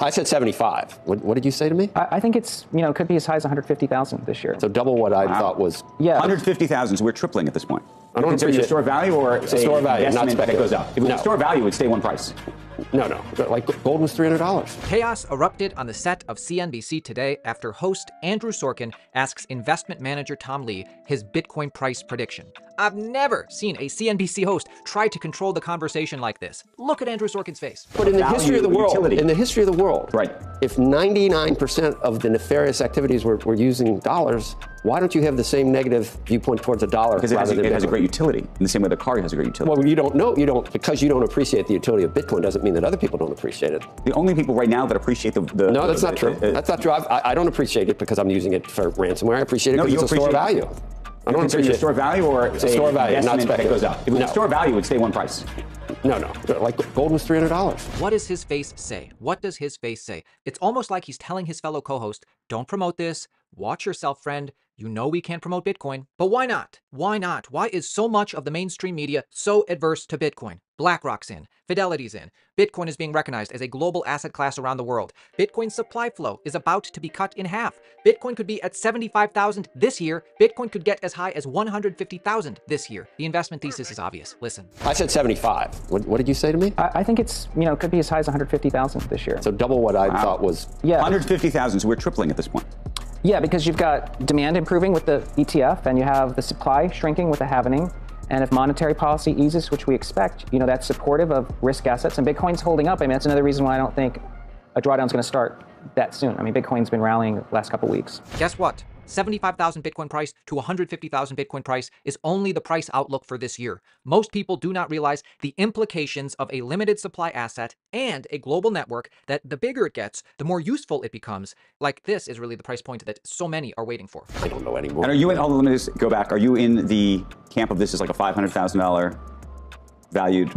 I said 75. What did you say to me? I think it's, could be as high as 150,000 this year. So double what I thought was. Yeah. 150,000, so we're tripling at this point. I don't consider your store value or it's a store value, not that goes up. If it was No. store value, it would stay one price. No. Like gold was $300. Chaos erupted on the set of CNBC today after host Andrew Sorkin asks investment manager Tom Lee his Bitcoin price prediction. I've never seen a CNBC host try to control the conversation like this. Look at Andrew Sorkin's face. But in the history of the world, right? If 99% of the nefarious activities were using dollars, why don't you have the same negative viewpoint towards a dollar? Because it has a great utility, in the same way the car has a great utility. Well, because you don't appreciate the utility of Bitcoin doesn't mean that other people don't appreciate it. The only people right now that appreciate the no, that's not true. That's not true. I don't appreciate it because I'm using it for ransomware. I appreciate it because it's a store value. I don't consider your store value or it's a store value, not that goes up. If it was store value, it would stay one price. No. Like gold was $300. What does his face say? What does his face say? It's almost like he's telling his fellow co-host, don't promote this. Watch yourself, friend. You know we can't promote Bitcoin. But why not? Why not? Why is so much of the mainstream media so adverse to Bitcoin? BlackRock's in. Fidelity's in. Bitcoin is being recognized as a global asset class around the world. Bitcoin's supply flow is about to be cut in half. Bitcoin could be at 75,000 this year. Bitcoin could get as high as 150,000 this year. The investment thesis is obvious. Listen. I said 75. What did you say to me? I think it's, could be as high as 150,000 this year. So double what I thought was. Yeah. 150,000, so we're tripling at this point. Yeah, because you've got demand improving with the ETF, and you have the supply shrinking with the halvening. And if monetary policy eases, which we expect, that's supportive of risk assets. And Bitcoin's holding up. I mean, that's another reason why I don't think a drawdown's going to start that soon. I mean, Bitcoin's been rallying the last couple of weeks. Guess what? 75,000 Bitcoin price to 150,000 Bitcoin price is only the price outlook for this year. Most people do not realize the implications of a limited supply asset and a global network that the bigger it gets, the more useful it becomes. Like this is really the price point that so many are waiting for. I don't know anymore. And are you in, let me just go back, are you in the camp of this is like a $500,000 valued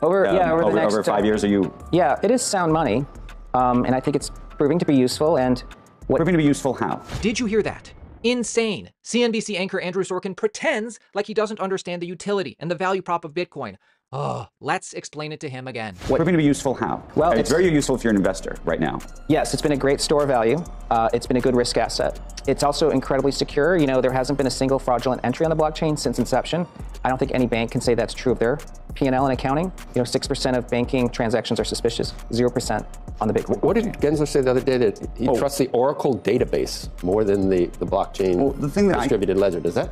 over the next over 5 years? Are you? Yeah, it is sound money. And I think it's proving to be useful. And proving to be useful how? Did you hear that? Insane. CNBC anchor Andrew Sorkin pretends like he doesn't understand the utility and the value prop of Bitcoin. Oh, let's explain it to him again. Proving to be useful how? Well, it's very useful if you're an investor right now. Yes, it's been a great store value. It's been a good risk asset. It's also incredibly secure. There hasn't been a single fraudulent entry on the blockchain since inception. I don't think any bank can say that's true of their P&L and accounting. 6% of banking transactions are suspicious, 0% on the Bitcoin. What did Gensler say the other day, that he trusts the Oracle database more than the blockchain distributed ledger? Does that?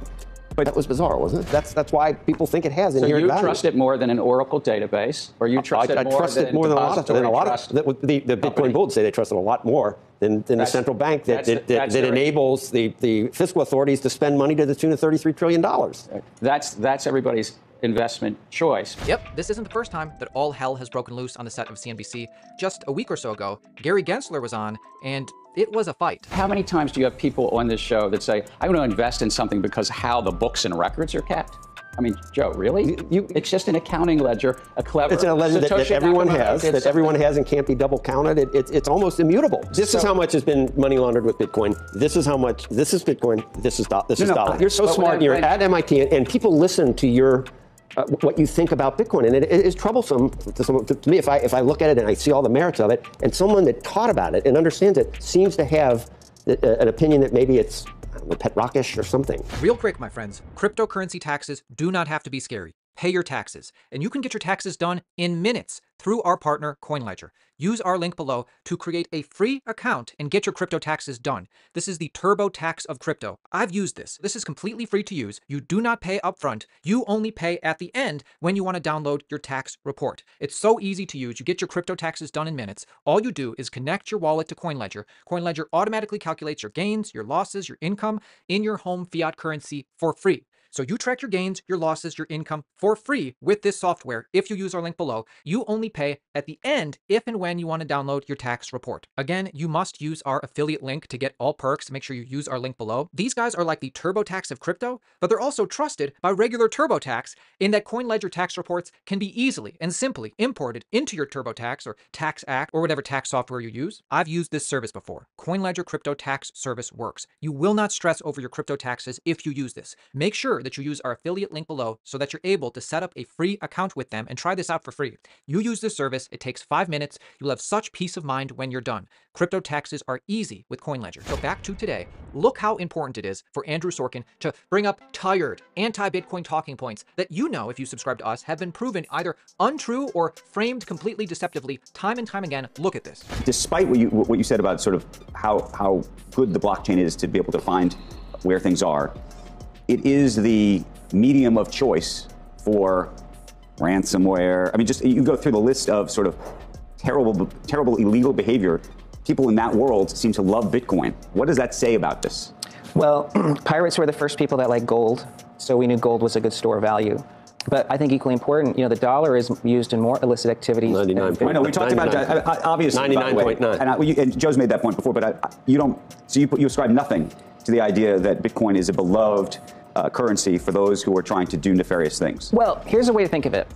But that was bizarre, wasn't it? That's why people think it has inherent value. So you trust it more than an Oracle database, or you trust it more than a lot of the Bitcoin bulls say they trust it a lot more than the central bank that enables the fiscal authorities to spend money to the tune of $33 trillion. That's everybody's investment choice. Yep, this isn't the first time that all hell has broken loose on the set of CNBC. Just a week or so ago, Gary Gensler was on, and it was a fight. How many times do you have people on this show that say, I want to invest in something because how the books and records are kept? I mean, Joe, really? It's just an accounting ledger, a clever... It's a ledger that everyone has and can't be double counted. It's almost immutable. This is how much has been money laundered with Bitcoin. This is how much, this is Bitcoin, this is dollar. You're so smart, you're at MIT, and people listen to your... what you think about Bitcoin, and it is troublesome to me if I look at it and I see all the merits of it, and someone that taught about it and understands it seems to have an opinion that maybe it's pet rockish or something. Real quick, my friends, cryptocurrency taxes do not have to be scary. Pay your taxes, and you can get your taxes done in minutes through our partner CoinLedger. Use our link below to create a free account and get your crypto taxes done. This is the TurboTax of crypto. I've used this. This is completely free to use. You do not pay upfront. You only pay at the end when you want to download your tax report. It's so easy to use. You get your crypto taxes done in minutes. All you do is connect your wallet to CoinLedger. CoinLedger automatically calculates your gains, your losses, your income in your home fiat currency for free. So you track your gains, your losses, your income for free with this software. If you use our link below, you only pay at the end if and when you want to download your tax report. Again, you must use our affiliate link to get all perks. Make sure you use our link below. These guys are like the TurboTax of crypto, but they're also trusted by regular TurboTax in that CoinLedger tax reports can be easily and simply imported into your TurboTax or Tax Act or whatever tax software you use. I've used this service before. CoinLedger Crypto Tax Service works. You will not stress over your crypto taxes if you use this. Make sure that you use our affiliate link below so that you're able to set up a free account with them and try this out for free. You use this service, it takes 5 minutes, you'll have such peace of mind when you're done. Crypto taxes are easy with CoinLedger. So back to today, look how important it is for Andrew Sorkin to bring up tired, anti-Bitcoin talking points that if you subscribe to us, have been proven either untrue or framed completely deceptively time and time again. Look at this. Despite what you said about sort of how good the blockchain is to be able to find where things are, it is the medium of choice for ransomware. I mean, just you go through the list of sort of terrible illegal behavior. People in that world seem to love Bitcoin. What does that say about this? Well, pirates were the first people that liked gold, so we knew gold was a good store of value. But I think equally important, the dollar is used in more illicit activities. 99.9. I know we talked about that, obviously. 99.9. And Joe's made that point before, but you ascribe nothing to the idea that Bitcoin is a beloved currency for those who are trying to do nefarious things. Well, here's a way to think of it.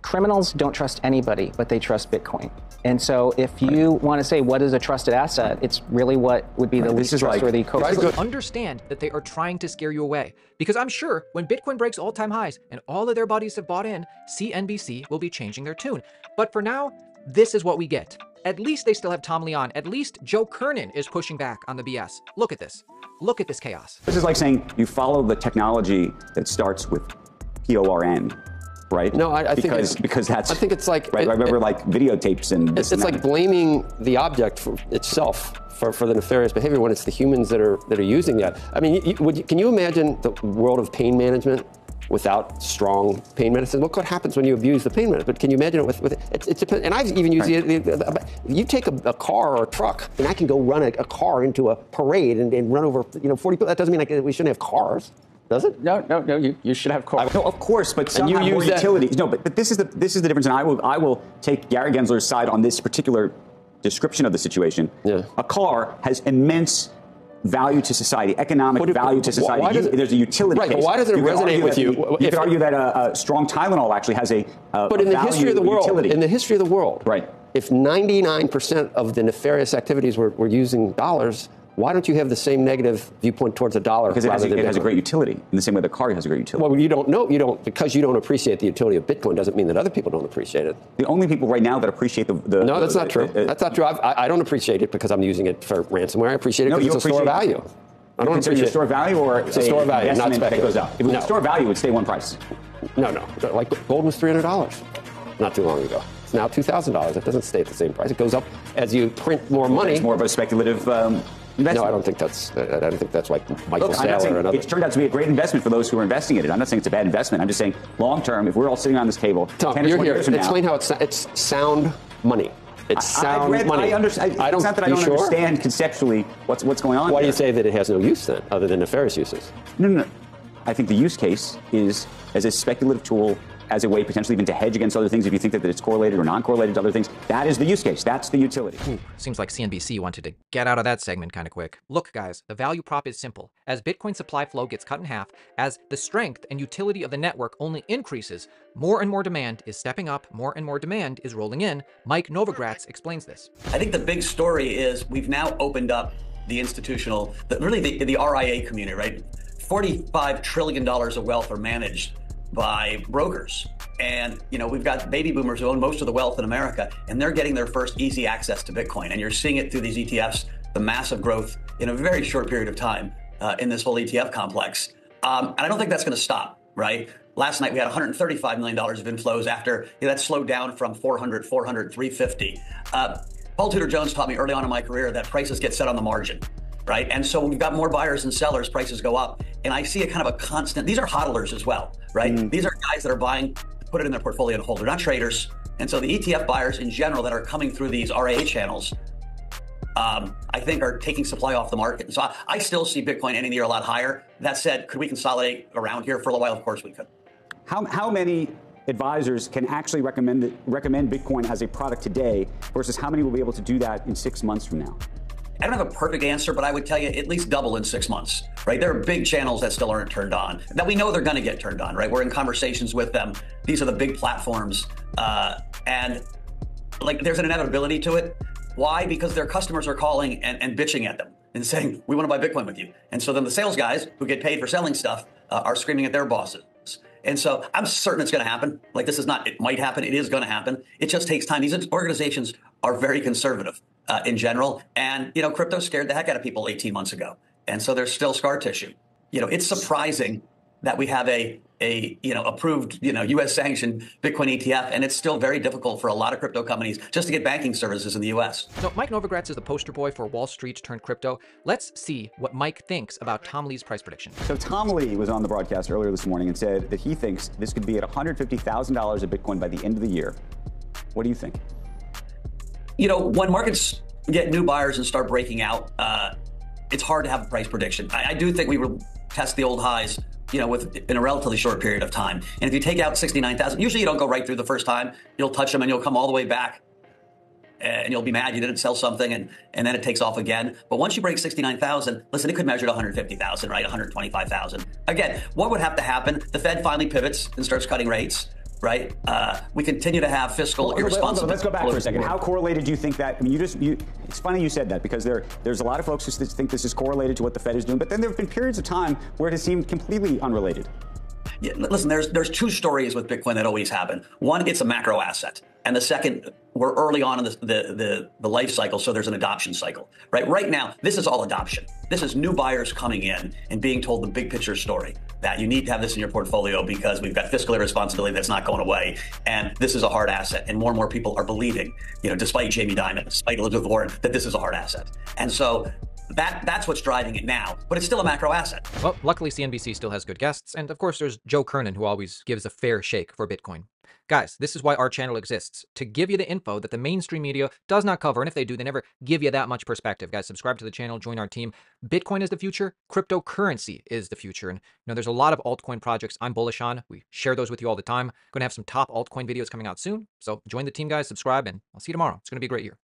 Criminals don't trust anybody, but they trust Bitcoin. And so if you want to say what is a trusted asset, it's really what would be the least trustworthy code. Understand that they are trying to scare you away. Because I'm sure when Bitcoin breaks all-time highs and all of their buddies have bought in, CNBC will be changing their tune. But for now, this is what we get. At least they still have Tom Leon. At least Joe Kernan is pushing back on the BS. Look at this. Look at this chaos. This is like saying you follow the technology that starts with PORN. Right? No, I think because that's. I think it's like right. I remember like videotapes and. It's like blaming the object for itself for the nefarious behavior when it's the humans that are using that. I mean, can you imagine the world of pain management without strong pain medicine? Look what happens when you abuse the pain medicine. But can you imagine it with it? And I've even used you take a car or a truck, and I can go run a car into a parade and run over 40 people. That doesn't mean we shouldn't have cars. Does it? No. You should have cars. No, of course, but some have more utilities. No, but this is the difference, and I will take Gary Gensler's side on this particular description of the situation. Yeah. A car has immense value to society, economic value to society. There's a utility case. But why does it resonate with you? You could argue that a strong Tylenol actually has a but in the history of the world, utility. In the history of the world, right? If 99% of the nefarious activities were using dollars, why don't you have the same negative viewpoint towards a dollar? Because it has a great utility, in the same way the car has a great utility. Well, because you don't appreciate the utility of Bitcoin doesn't mean that other people don't appreciate it. The only people right now that appreciate the no, that's not true. That's not true. I don't appreciate it because I'm using it for ransomware. I appreciate it because it's a store of value. I don't appreciate it. Store of value or it's a store of value, not that goes up. If it was a store of value, it would stay one price. No. Like gold was $300 not too long ago. It's now $2,000. It doesn't stay at the same price. It goes up as you print more money. It's more of a speculative. No, I don't think that's like Michael Saylor and others. It's turned out to be a great investment for those who are investing in it. I'm not saying it's a bad investment. I'm just saying long term, if we're all sitting around this table, Tom, 10 or 20 years from now. Explain how it's sound money. It's sound money. It's not that I don't understand conceptually what's going on. Why do you say that it has no use then, other than nefarious uses? No. I think the use case is as a speculative tool, as a way potentially even to hedge against other things if you think that it's correlated or non-correlated to other things. That is the use case. That's the utility. Seems like CNBC wanted to get out of that segment kind of quick. Look, guys, the value prop is simple. As Bitcoin supply flow gets cut in half, as the strength and utility of the network only increases, more and more demand is stepping up, more and more demand is rolling in. Mike Novogratz explains this. I think the big story is we've now opened up the institutional, the RIA community, right? $45 trillion of wealth are managed by brokers. And, we've got baby boomers who own most of the wealth in America, and they're getting their first easy access to Bitcoin. And you're seeing it through these ETFs, the massive growth in a very short period of time in this whole ETF complex. And I don't think that's going to stop, right? Last night we had $135 million of inflows after that slowed down from 400, 350. Paul Tudor Jones taught me early on in my career that prices get set on the margin. Right. And so when we've got more buyers and sellers, prices go up. And I see a kind of a constant. These are hodlers as well. Right. These are guys that are buying, put it in their portfolio and hold. They're not traders. And so the ETF buyers in general that are coming through these RIA channels, I think are taking supply off the market. And so I still see Bitcoin ending the year a lot higher. That said, could we consolidate around here for a while? Of course we could. How many advisors can actually recommend Bitcoin as a product today versus how many will be able to do that in 6 months from now? I don't have a perfect answer, but I would tell you at least double in 6 months, right? There are big channels that still aren't turned on, that we know they're going to get turned on, right? We're in conversations with them. These are the big platforms. And there's an inevitability to it. Why? Because their customers are calling and bitching at them. and saying, we want to buy Bitcoin with you. And so then the sales guys who get paid for selling stuff are screaming at their bosses. And so I'm certain it's going to happen. Like, this is not, it might happen. It is going to happen. It just takes time. These organizations are very conservative in general. And, you know, crypto scared the heck out of people 18 months ago. And so there's still scar tissue. You know, it's surprising that we have a approved, U.S. sanctioned Bitcoin ETF, and it's still very difficult for a lot of crypto companies just to get banking services in the U.S. So Mike Novogratz is the poster boy for Wall Street turned crypto. Let's see what Mike thinks about Tom Lee's price prediction. So Tom Lee was on the broadcast earlier this morning and said that he thinks this could be at $150,000 a Bitcoin by the end of the year. What do you think? You know, when markets get new buyers and start breaking out, it's hard to have a price prediction. I do think we will test the old highs, in a relatively short period of time. And if you take out 69,000, usually you don't go right through the first time. You'll touch them and you'll come all the way back. And you'll be mad you didn't sell something, and then it takes off again. But once you break 69,000, listen, it could measure to 150,000, right? 125,000. Again, what would have to happen? The Fed finally pivots and starts cutting rates, right? We continue to have fiscal irresponsibility. Let's go back for a second. How correlated do you think that? I mean, it's funny you said that, because there's a lot of folks who think this is correlated to what the Fed is doing, but then there have been periods of time where it has seemed completely unrelated. Yeah, listen, there's two stories with Bitcoin that always happen. One, it's a macro asset. And the second, we're early on in the life cycle, so there's an adoption cycle, right? Right now, this is all adoption. This is new buyers coming in and being told the big picture story, that you need to have this in your portfolio because we've got fiscal irresponsibility that's not going away. And this is a hard asset. And more people are believing, despite Jamie Dimon, despite Elizabeth Warren, that this is a hard asset. And so that's what's driving it now, but it's still a macro asset. Well, luckily CNBC still has good guests, and of course there's Joe Kernan, who always gives a fair shake for Bitcoin. Guys, this is why our channel exists, to give you the info that the mainstream media does not cover, and if they do, they never give you that much perspective. Guys, subscribe to the channel, join our team. Bitcoin is the future, cryptocurrency is the future, and there's a lot of altcoin projects I'm bullish on. We share those with you all the time. Going to have some top altcoin videos coming out soon, so join the team, guys, subscribe, and I'll see you tomorrow. It's going to be a great year.